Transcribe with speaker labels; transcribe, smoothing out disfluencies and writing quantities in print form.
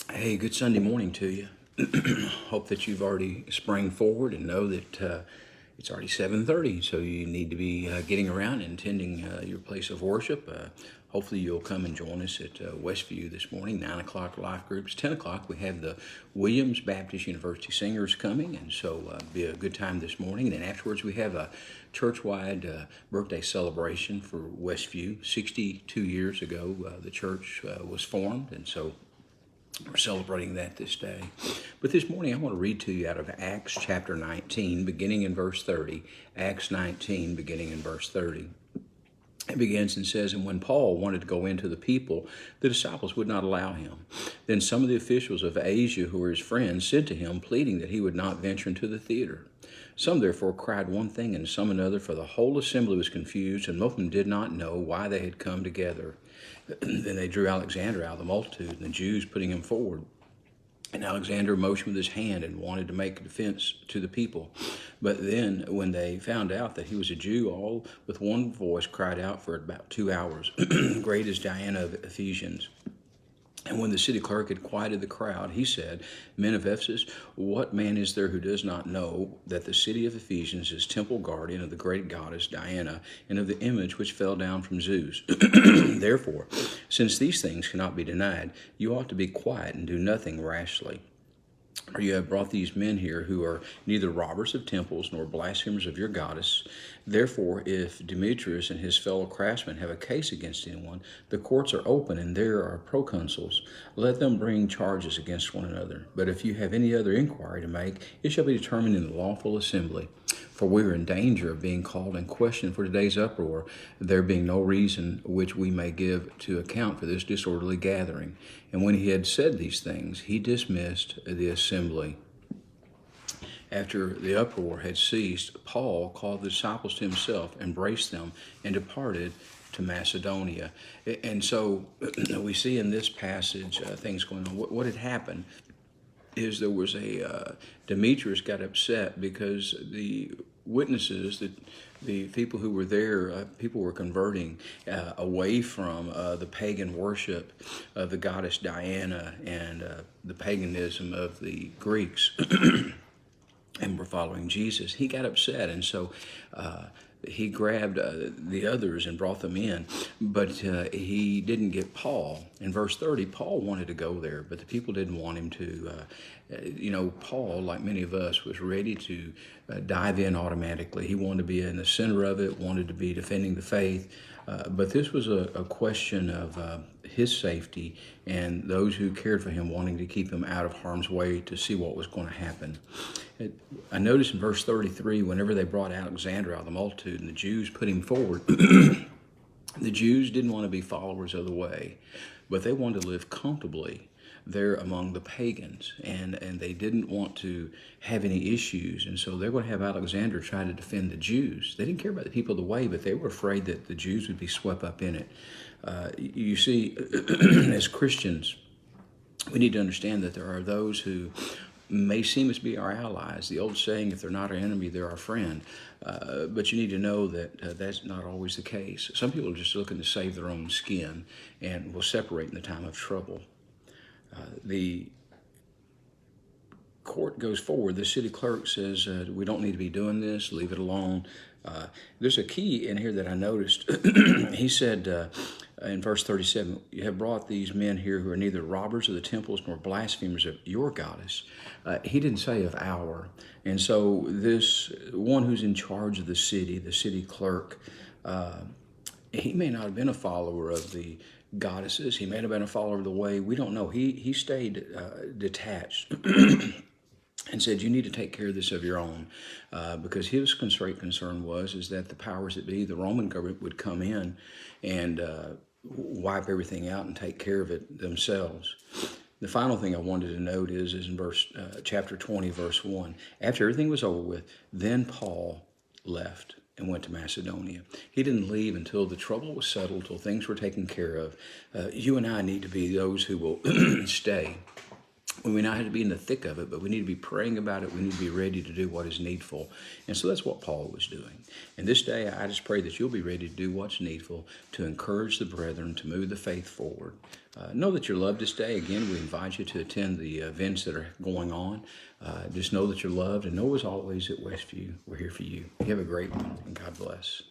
Speaker 1: Hey, good Sunday morning to you. Hope that you've already sprang forward and know that it's already 7:30, so you need to be getting around and attending your place of worship. Hopefully you'll come and join us at Westview this morning, 9 o'clock life groups. 10 o'clock we have the Williams Baptist University Singers coming, and so be a good time this morning. And then afterwards we have a church-wide birthday celebration for Westview. 62 years ago the church was formed, and so we're celebrating that this day. But this morning I want to read to you out of Acts chapter 19, beginning in verse 30. Acts 19, beginning in verse 30. It begins and says, "And when Paul wanted to go into the people, the disciples would not allow him. Then some of the officials of Asia, who were his friends, sent to him, pleading that he would not venture into the theater. Some therefore cried one thing and some another, for the whole assembly was confused, and most of them did not know why they had come together. Then they drew Alexander out of the multitude, and the Jews putting him forward. And Alexander motioned with his hand and wanted to make a defense to the people. But then, when they found out that he was a Jew, all with one voice cried out for about 2 hours, 'Great is Diana of Ephesians.' And when the city clerk had quieted the crowd, he said, 'Men of Ephesus, what man is there who does not know that the city of Ephesians is temple guardian of the great goddess Diana, and of the image which fell down from Zeus? Therefore, since these things cannot be denied, you ought to be quiet and do nothing rashly. For you have brought these men here who are neither robbers of temples nor blasphemers of your goddess. Therefore, if Demetrius and his fellow craftsmen have a case against anyone, the courts are open and there are proconsuls. Let them bring charges against one another. But if you have any other inquiry to make, it shall be determined in the lawful assembly. For we are in danger of being called in question for today's uproar, there being no reason which we may give to account for this disorderly gathering.' And when he had said these things, he dismissed the assembly." After the uproar had ceased, Paul called the disciples to himself, embraced them, and departed to Macedonia. And so we see in this passage things going on. What had happened is there was Demetrius got upset because the witnesses, the people who were there, people were converting away from the pagan worship of the goddess Diana and the paganism of the Greeks. And were following Jesus. He got upset, and so he grabbed the others and brought them in, but he didn't get Paul. In verse 30, Paul wanted to go there, but the people didn't want him to. Paul, like many of us, was ready to dive in automatically. He wanted to be in the center of it, wanted to be defending the faith, but this was a question of his safety and those who cared for him wanting to keep him out of harm's way to see what was going to happen. I noticed in verse 33, whenever they brought Alexander out of the multitude and the Jews put him forward, the Jews didn't want to be followers of the way, but they wanted to live comfortably there among the pagans, and they didn't want to have any issues, and so they're going to have Alexander try to defend the Jews. They didn't care about the people of the way, but they were afraid that the Jews would be swept up in it. You see, as Christians, we need to understand that there are those who may seem to be our allies. The old saying, if they're not our enemy, they're our friend. But you need to know that that's not always the case. Some people are just looking to save their own skin and will separate in the time of trouble. The court goes forward. The city clerk says, we don't need to be doing this, leave it alone. There's a key in here that I noticed. He said in verse 37, "You have brought these men here who are neither robbers of the temples nor blasphemers of your goddess." He didn't say of our. And so this one who's in charge of the city clerk, he may not have been a follower of the goddesses. He may have been a follower of the way. We don't know. He stayed detached. And said, you need to take care of this of your own, because his great concern is that the powers that be, the Roman government, would come in and wipe everything out and take care of it themselves. The final thing I wanted to note is in chapter 20, verse 1. After everything was over with, then Paul left and went to Macedonia. He didn't leave until the trouble was settled, until things were taken care of. You and I need to be those who will stay. We may not have to be in the thick of it, but we need to be praying about it. We need to be ready to do what is needful. And so that's what Paul was doing. And this day, I just pray that you'll be ready to do what's needful, to encourage the brethren, to move the faith forward. Know that you're loved this day. Again, we invite you to attend the events that are going on. Just know that you're loved, and know as always at Westview, we're here for you. You have a great one, and God bless.